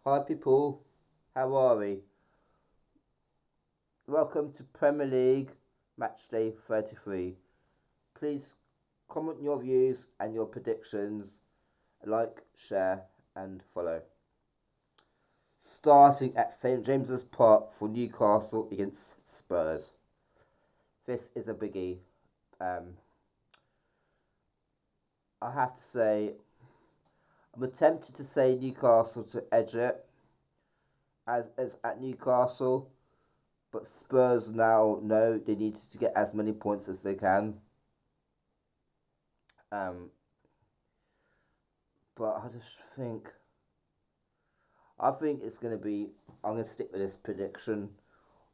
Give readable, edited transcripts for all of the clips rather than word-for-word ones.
Hi people, how are we? Welcome to Premier League Matchday 33. Please comment your views and your predictions, like, share and follow. Starting at St James's Park for Newcastle against Spurs. This is a biggie. I have to say, I'm tempted to say Newcastle to edge it as at Newcastle. But Spurs now know they need to get as many points as they can. But I think it's going to be, I'm going to stick with this prediction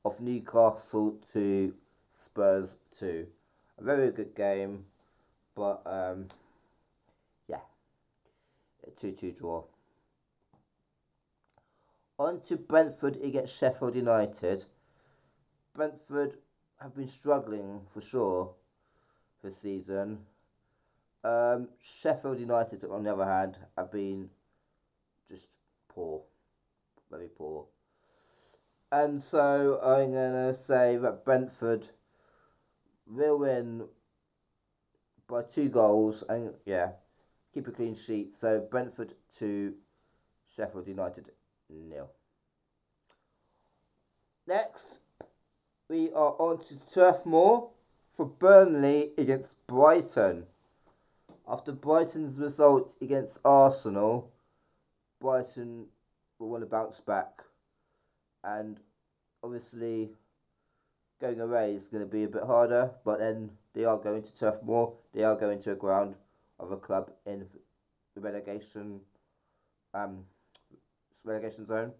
of Newcastle 2, Spurs 2. A very good game, but yeah, a 2-2 draw. On to Brentford against Sheffield United. Brentford have been struggling for sure this season. Sheffield United, on the other hand, have been just poor, very poor. And so I'm going to say that Brentford will win by 2 goals and, keep a clean sheet. So Brentford 2, Sheffield United 0. Next, we are on to Turf Moor for Burnley against Brighton. After Brighton's result against Arsenal, Brighton will want to bounce back. And obviously, going away is going to be a bit harder. But then they are going to Turf Moor. They are going to a ground of a club in the relegation zone.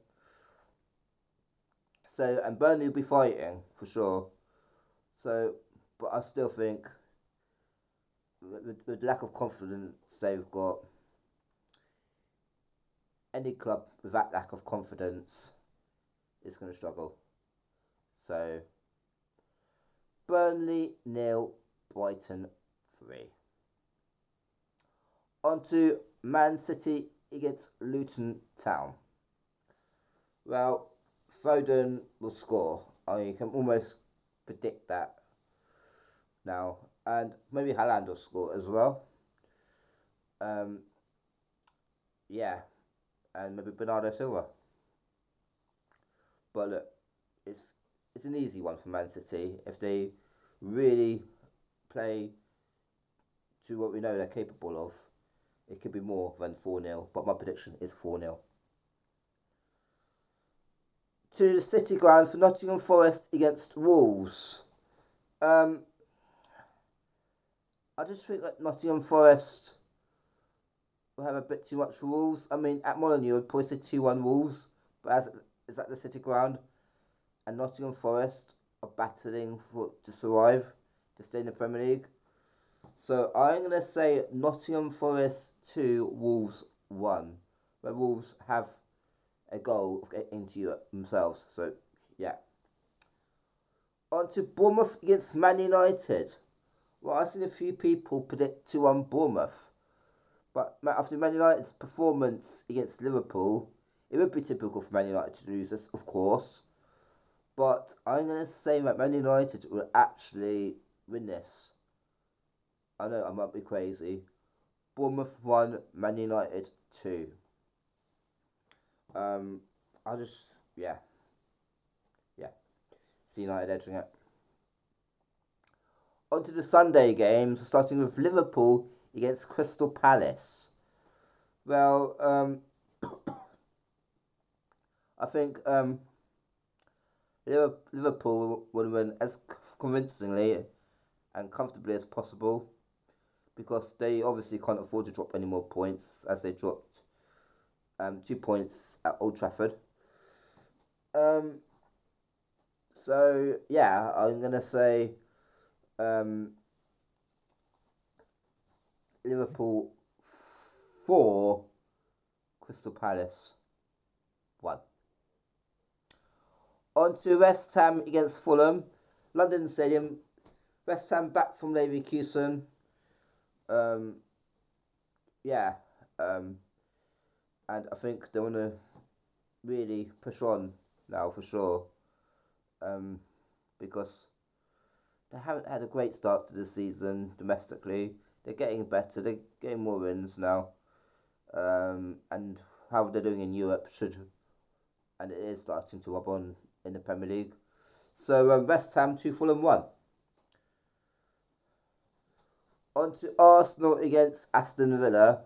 So, and Burnley will be fighting for sure. So, but I still think with lack of confidence they've got, any club with that lack of confidence is going to struggle. So, Burnley 0, Brighton 3. On to Man City against Luton Town. Well, Foden will score. You can almost predict that now. And maybe Haaland will score as well. And maybe Bernardo Silva. But look, it's an easy one for Man City. If they really play to what we know they're capable of, it could be more than 4-0. But my prediction is 4-0. To the City ground for Nottingham Forest against Wolves. I just think that Nottingham Forest will have a bit too much for Wolves. I mean, at Molineux, I'd probably say 2-1 Wolves, but as it's at the City ground, and Nottingham Forest are battling to survive, to stay in the Premier League. So I'm going to say Nottingham Forest 2, Wolves 1, where Wolves have a goal of getting into themselves. So, yeah. On to Bournemouth against Man United. Well, I've seen a few people predict 2-1 Bournemouth. But after Man United's performance against Liverpool, it would be typical for Man United to lose this, of course. But I'm going to say that Man United will actually win this. I know I might be crazy. Bournemouth 1, Man United 2. See United edging it. On to the Sunday games, starting with Liverpool against Crystal Palace. Well, I think Liverpool will win as convincingly and comfortably as possible, because they obviously can't afford to drop any more points, as they dropped 2 points at Old Trafford. So yeah, I'm gonna say Liverpool 4, Crystal Palace 1. On to West Ham against Fulham, London Stadium. West Ham back from Leverkusen. And I think they want to really push on now for sure, because they haven't had a great start to the season domestically. They're getting better. They're getting more wins now, and how they're doing in Europe should, and it is starting to rub on in the Premier League. So West Ham 2, Fulham 1. On to Arsenal against Aston Villa.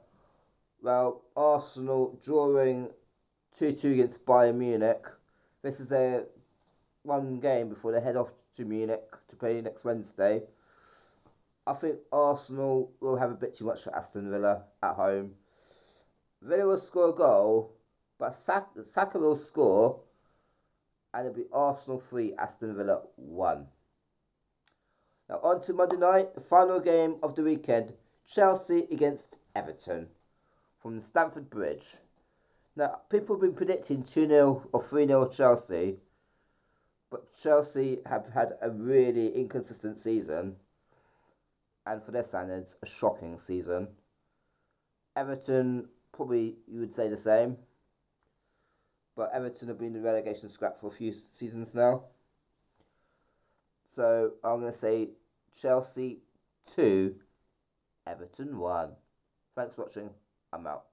Well, Arsenal drawing 2-2 against Bayern Munich. This is a one game before they head off to Munich to play next Wednesday. I think Arsenal will have a bit too much for Aston Villa at home. Villa will score a goal, but Saka will score, and it'll be Arsenal 3, Aston Villa 1. Now on to Monday night, the final game of the weekend, Chelsea against Everton from Stamford Bridge. Now, people have been predicting 2-0 or 3-0 Chelsea, but Chelsea have had a really inconsistent season, and for their standards, a shocking season. Everton, probably you would say the same, but Everton have been in the relegation scrap for a few seasons now. So I'm going to say Chelsea 2, Everton 1. Thanks for watching. I'm out.